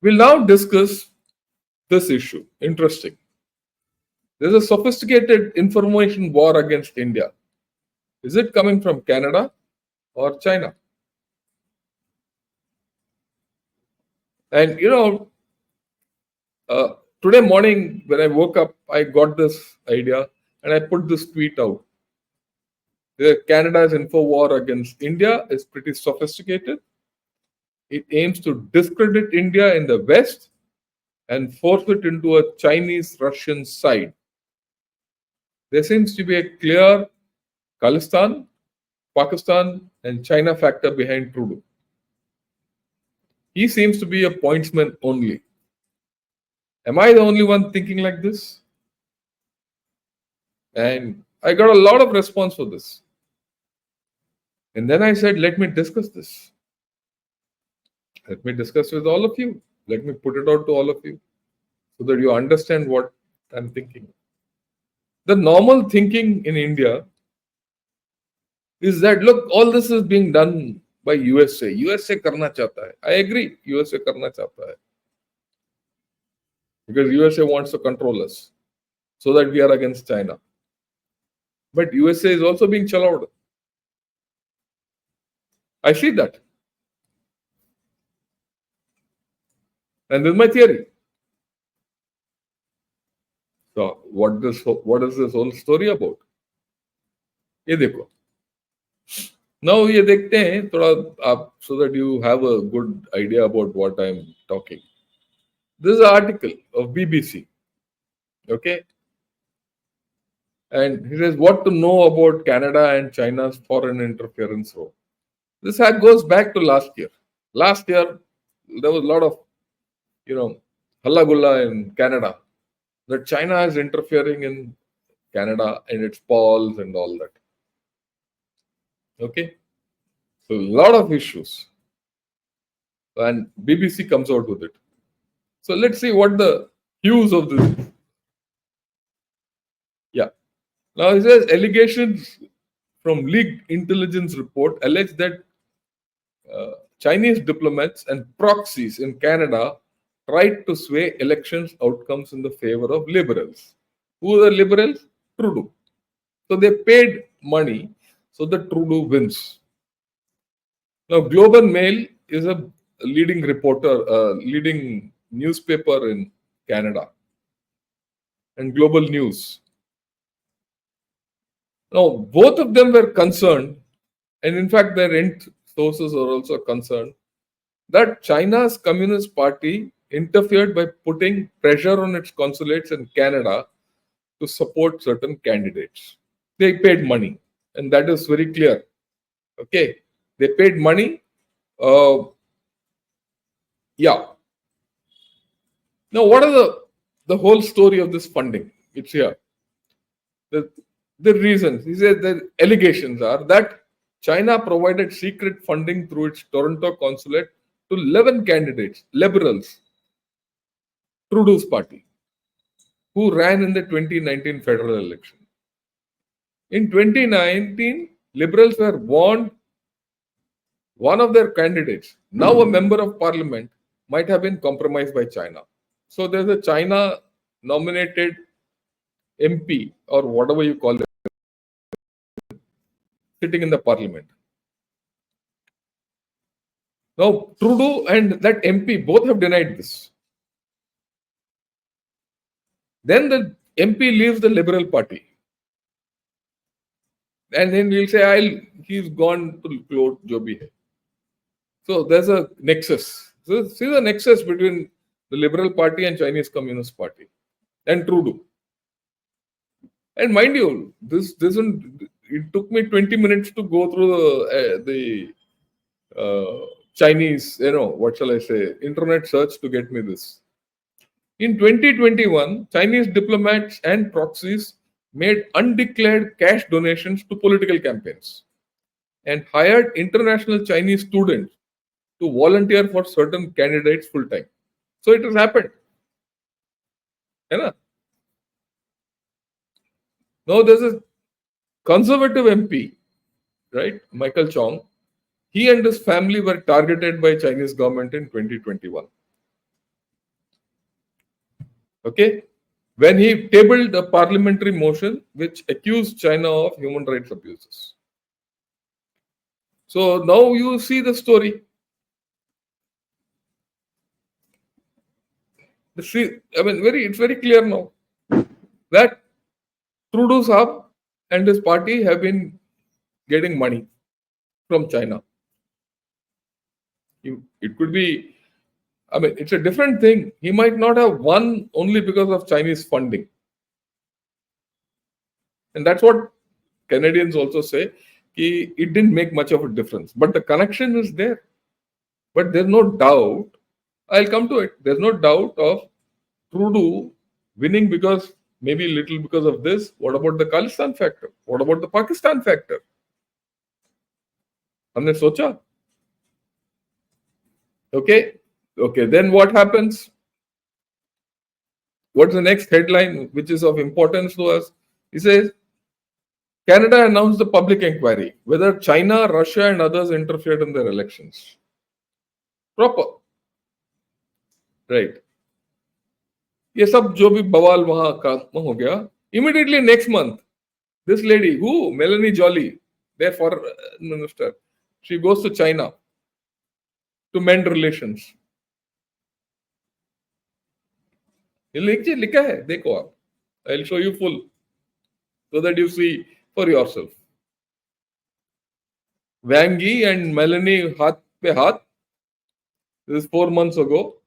We'll now discuss this issue. Interesting. There's a sophisticated information war against India. Is it coming from Canada or China? And today morning when I woke up, I got this idea and I put this tweet out. Canada's info war against India is pretty sophisticated. It aims to discredit India in the West and force it into a Chinese-Russian side. There seems to be a clear Khalistan, Pakistan, and China factor behind Trudeau. He seems to be a pointsman only. Am I the only one thinking like this? And I got a lot of response for this. And then I said, let me discuss this. Let me discuss with all of you. Let me put it out to all of you so that you understand what I'm thinking. The normal thinking in India is that, look, all this is being done by USA. USA karna chahta hai. I agree, USA karna chahta hai. Because USA wants to control us so that we are against China. But USA is also being challowed. I see that. And this is my theory. So what is this whole story about? ये देखो. Now ये देखते हैं थोड़ा आप so that you have a good idea about what I'm talking. This is an article of BBC. Okay. And he says what to know about Canada and China's foreign interference role. This goes back to last year. Last year, there was a lot of, halla gulla in Canada that China is interfering in Canada and its polls and all that. Okay? So, a lot of issues. And BBC comes out with it. So, let's see what the hues of this is. Yeah. Now, it says allegations from leaked intelligence report allege that Chinese diplomats and proxies in Canada tried to sway elections outcomes in the favor of liberals. Who are the liberals? Trudeau. So they paid money so that Trudeau wins. Now, Globe and Mail is a leading reporter, leading newspaper in Canada, and Global News. Now, both of them were concerned, and in fact, their end sources are also concerned that China's Communist Party interfered by putting pressure on its consulates in Canada to support certain candidates. They paid money, and that is very clear. Okay, they paid money. Yeah. Now, what are the whole story of this funding? It's here. The reasons, he says the allegations are that China provided secret funding through its Toronto consulate to 11 candidates, liberals, Trudeau's party, who ran in the 2019 federal election. In 2019, liberals were warned one of their candidates, now a member of parliament, might have been compromised by China. So there's a China nominated MP or whatever you call it, sitting in the parliament. Now, Trudeau and that MP both have denied this. Then the MP leaves the Liberal Party. And then he'll say, he's gone to close jo bhi hai. So there's a nexus. So see the nexus between the Liberal Party and Chinese Communist Party and Trudeau. And mind you, it took me 20 minutes to go through the Chinese, what shall I say, internet search to get me this. In 2021, Chinese diplomats and proxies made undeclared cash donations to political campaigns and hired international Chinese students to volunteer for certain candidates full time. So it has happened. Now there's a conservative MP, right, Michael Chong. He and his family were targeted by Chinese government in 2021. Okay, when he tabled a parliamentary motion which accused China of human rights abuses. So now you see the story. It's very clear now that Trudeau Saab and his party have been getting money from China. It could be, it's a different thing. He might not have won only because of Chinese funding. And that's what Canadians also say. It didn't make much of a difference. But the connection is there. But there's no doubt, I'll come to it. There's no doubt of Trudeau winning because maybe little because of this. What about the Khalistan factor? What about the Pakistan factor? हमने सोचा. Okay. Then what happens? What's the next headline which is of importance to us? He says, Canada announced the public inquiry whether China, Russia, and others interfered in their elections. Proper. Right. ये सब जो भी बवाल वहां का हो गया. Immediately next month, this lady, Melanie Joly, their foreign minister, she goes to China to mend relations. लिखा है, देखो आप. I'll show you full so that you see for yourself. Wang Yi and Melanie हाथ पे हाथ. This is 4 months ago.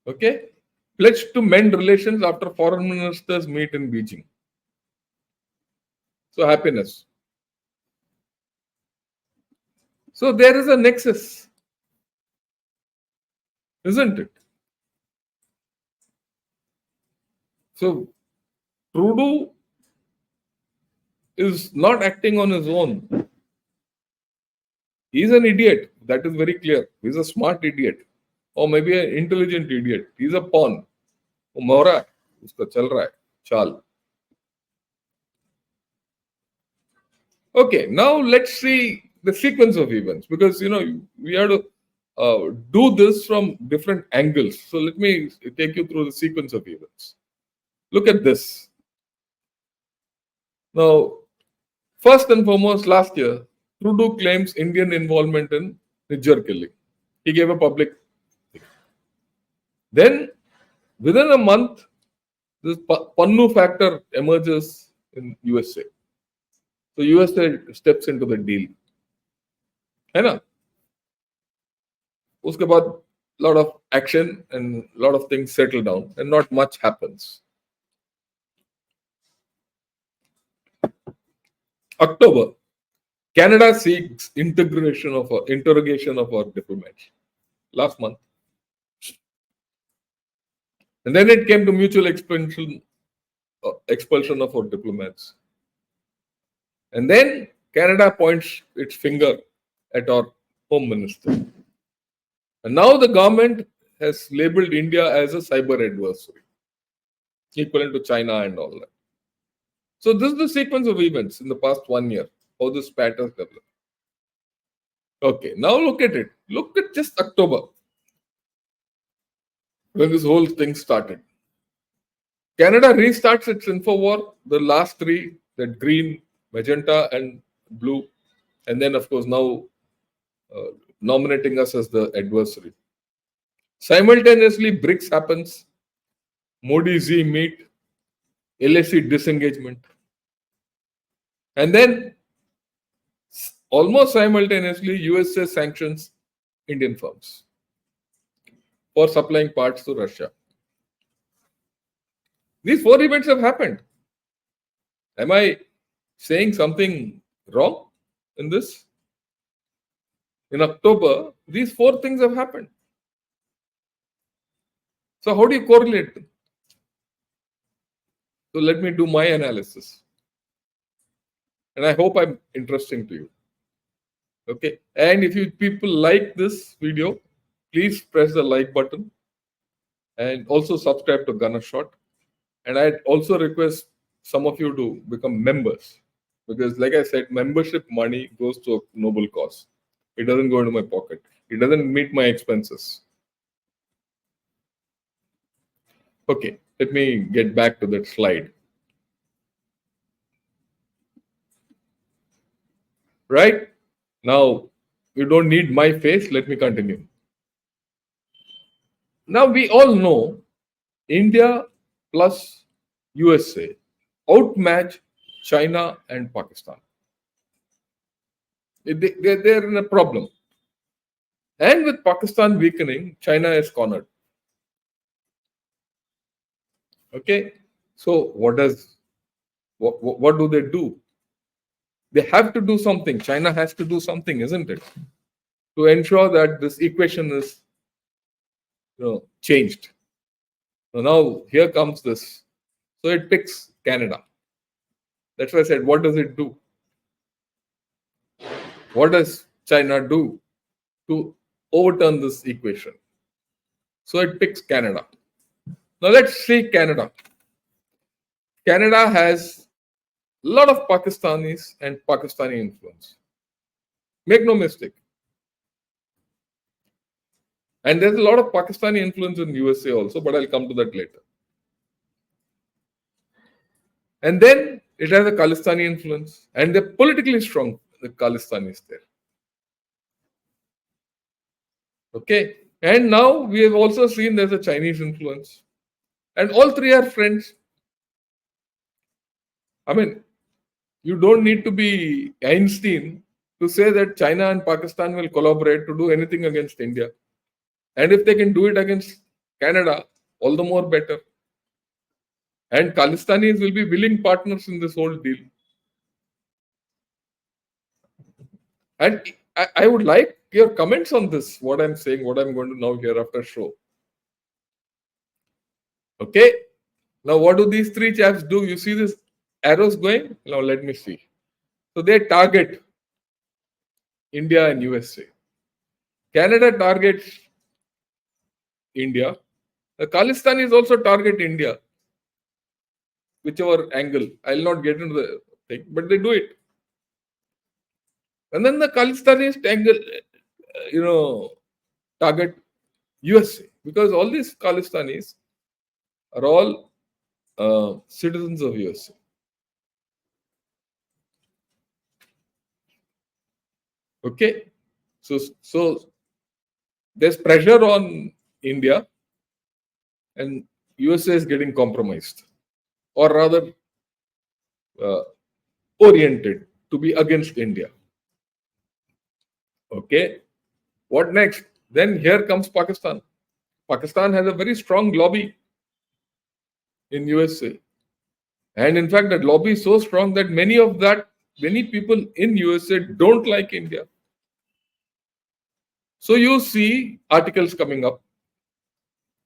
Okay, pledged to mend relations after foreign ministers meet in Beijing. So happiness. So there is a nexus, isn't it? So Trudeau is not acting on his own. He's an idiot. That is very clear. He's a smart idiot. Or maybe an intelligent idiot. He's a pawn. Mora, uska chal raha hai. Chal. Okay, now let's see the sequence of events, because we have to do this from different angles. So let me take you through the sequence of events. Look at this. Now, first and foremost, last year, Trudeau claims Indian involvement in Niger killing. He gave a public. Then, within a month, this Pannu factor emerges in USA. So USA steps into the deal. है ना? उसके बाद lot of action and lot of things settle down and not much happens. October, Canada seeks interrogation of our diplomats. Last month. And then it came to mutual expulsion of our diplomats. And then Canada points its finger at our Home Minister. And now the government has labeled India as a cyber adversary, equivalent to China and all that. So this is the sequence of events in the past 1 year, how this pattern developed. Okay, now look at it. Look at just October, when this whole thing started. Canada restarts its info war, the last three, that green, magenta, and blue. And then, of course, now nominating us as the adversary. Simultaneously, BRICS happens, Modi Z meet, LAC disengagement. And then, almost simultaneously, USA sanctions Indian firms for supplying parts to Russia. These 4 events have happened. Am I saying something wrong in this? In October, these 4 things have happened. So how do you correlate them? So let me do my analysis. And I hope I'm interesting to you. Okay. And if you people like this video, please press the like button and also subscribe to Gunner Shot. And I also request some of you to become members, because like I said, membership money goes to a noble cause. It doesn't go into my pocket. It doesn't meet my expenses. Okay, let me get back to that slide. Right? Now, you don't need my face. Let me continue. Now, we all know India plus USA outmatch China and Pakistan. They're in a problem. And with Pakistan weakening, China is cornered. Okay. So what do they do? They have to do something. China has to do something, isn't it? To ensure that this equation is changed. So now here comes this. So it picks Canada. That's why I said, what does it do? What does China do to overturn this equation? So it picks Canada. Now let's see Canada. Canada has a lot of Pakistanis and Pakistani influence. Make no mistake. And there's a lot of Pakistani influence in USA also, but I'll come to that later. And then it has a Khalistani influence, and they're politically strong, the Khalistanis there. Okay. And now we have also seen there's a Chinese influence. And all three are friends. I mean, you don't need to be Einstein to say that China and Pakistan will collaborate to do anything against India. And if they can do it against Canada, all the more better. And Khalistanis will be willing partners in this whole deal. And I would like your comments on this, what I'm saying, what I'm going to now hereafter show. Okay. Now, what do these three chaps do? You see this arrows going? Now, let me see. So, they target India and USA. Canada targets India. The Khalistanis also target India, whichever angle. I'll not get into the thing, but they do it. And then the Khalistanis target USA, because all these Khalistanis are all citizens of USA. Okay, so there's pressure on India, and USA is getting compromised, or rather oriented to be against India. Okay, what next? Then here comes Pakistan. Pakistan has a very strong lobby in USA. And in fact, that lobby is so strong that many people in USA don't like India. So you see articles coming up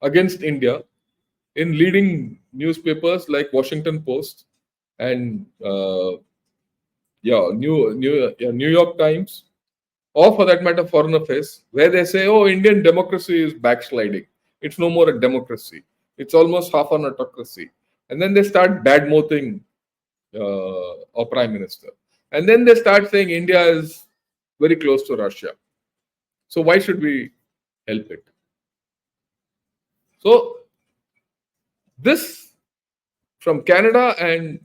against India in leading newspapers like Washington Post and New York Times, or for that matter, Foreign Affairs, where they say, oh, Indian democracy is backsliding. It's no more a democracy. It's almost half an autocracy. And then they start bad-mouthing our prime minister. And then they start saying India is very close to Russia. So why should we help it? So this from Canada and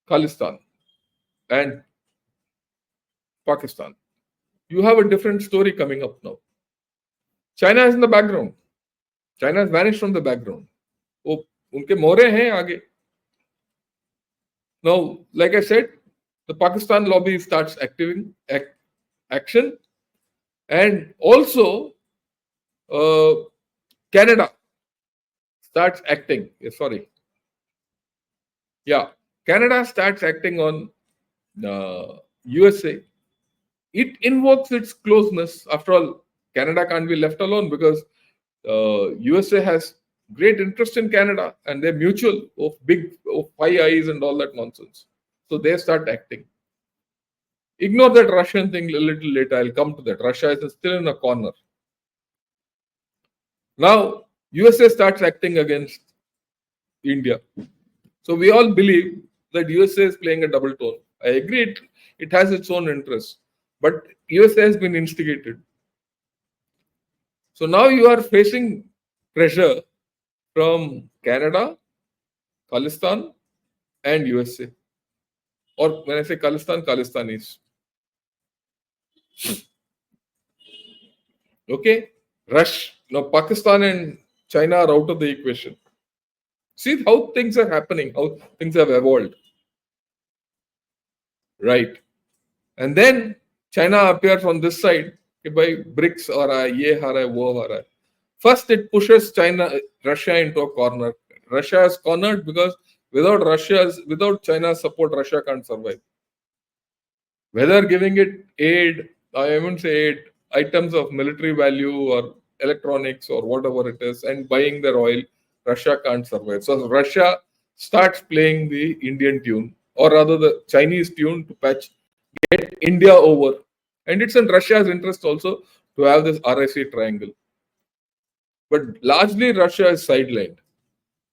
Khalistan and Pakistan, you have a different story coming up now. China is in the background. China has vanished from the background. Oh, unke more hain aage. Now, like I said, the Pakistan lobby starts action, and also Canada starts acting. Canada starts acting on USA. It invokes its closeness. After all, Canada can't be left alone because USA has great interest in Canada, and they're mutual of five eyes and all that nonsense. So they start acting. Ignore that Russian thing a little later. I'll come to that. Russia is still in a corner. Now, USA starts acting against India. So we all believe that USA is playing a double tone. I agree it has its own interests, but USA has been instigated. So now you are facing pressure from Canada, Khalistan, and USA. Or when I say Khalistan, Khalistanis. Okay? Now Pakistan and China are out of the equation. See how things are happening, how things have evolved. Right. And then China appears on this side by BRICS or ye ha raha hai, wo ha raha hai. First, it pushes Russia into a corner. Russia is cornered because without China's support, Russia can't survive. Whether giving it aid, I won't say aid, items of military value or electronics or whatever it is, and buying their oil, Russia can't survive. So Russia starts playing the Indian tune, or rather the Chinese tune to get India over. And it's in Russia's interest also to have this RIC triangle. But largely Russia is sidelined.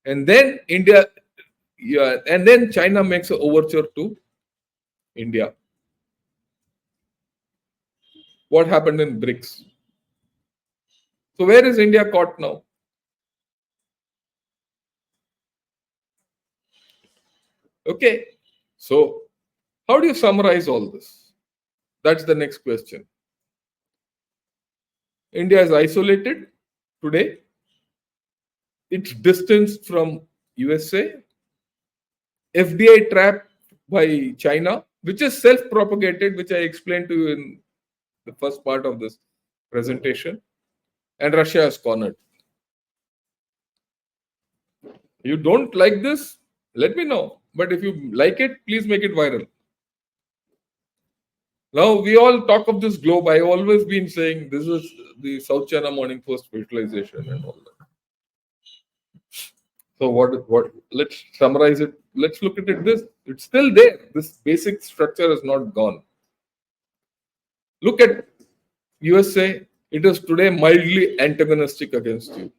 And then and then China makes an overture to India. What happened in BRICS? So where is India caught now? Okay. So how do you summarize all this? That's the next question. India is isolated today. It's distanced from USA. FDI trap by China, which is self-propagated, which I explained to you in the first part of this presentation. And Russia is cornered. You don't like this? Let me know. But if you like it, please make it viral. Now, we all talk of this globe. I've always been saying this is the South China Morning Post visualization and all that. So let's summarize it. Let's look at it this. It's still there. This basic structure is not gone. Look at USA. It is today mildly antagonistic against you.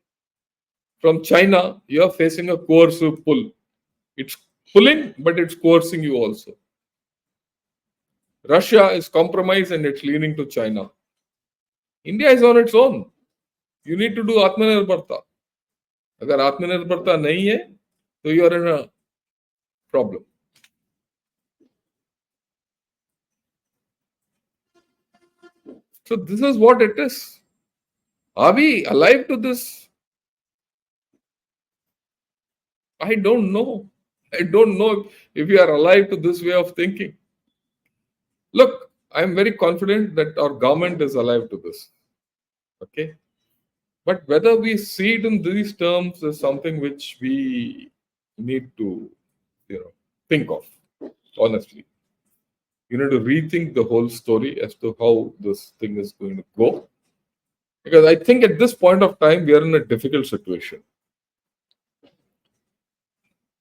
From China, you are facing a coercive pull. It's pulling, but it's coercing you also. Russia is compromised and it's leaning to China. India is on its own. You need to do Atmanirbharta. अगर आत्मनिर्भरता नहीं है तो you are in a problem. So this is what it is. Are we alive to this? I don't know. I don't know if we are alive to this way of thinking. Look, I am very confident that our government is alive to this. Okay. But whether we see it in these terms is something which we need to, think of, honestly. You need to rethink the whole story as to how this thing is going to go. Because I think at this point of time, we are in a difficult situation.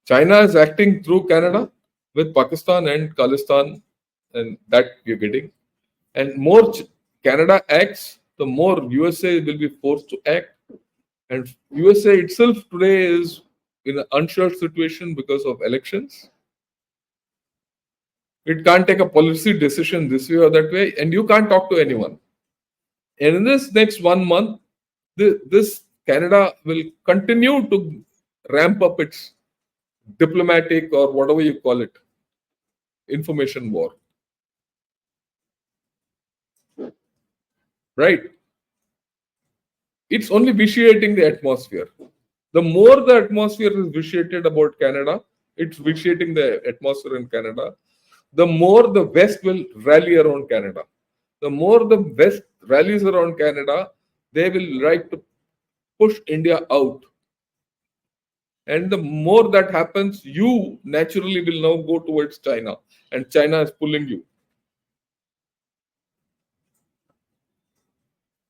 China is acting through Canada with Pakistan and Khalistan, and that you're getting. And more Canada acts, the more USA will be forced to act. And USA itself today is in an unsure situation because of elections. It can't take a policy decision this way or that way, and you can't talk to anyone. And in this next 1 month, this Canada will continue to ramp up its diplomatic or whatever you call it, information war. Right? It's only vitiating the atmosphere. The more the atmosphere is vitiated about Canada, it's vitiating the atmosphere in Canada. The more the West will rally around Canada. The more the West rallies around Canada, they will like to push India out. And the more that happens, you naturally will now go towards China. And China is pulling you.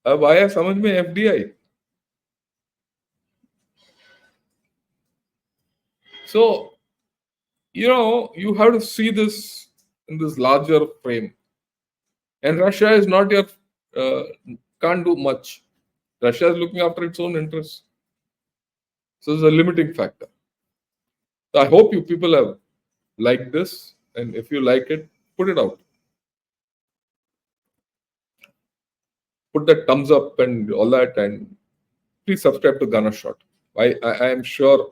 अब आया समझ में FDI. So, you have to see this in this larger frame. And Russia is not can't do much. Russia is looking after its own interests. So it's a limiting factor. So I hope you people have liked this. And if you like it, put it out. Put that thumbs up and all that. And please subscribe to Ghana Shot. Bye. I am sure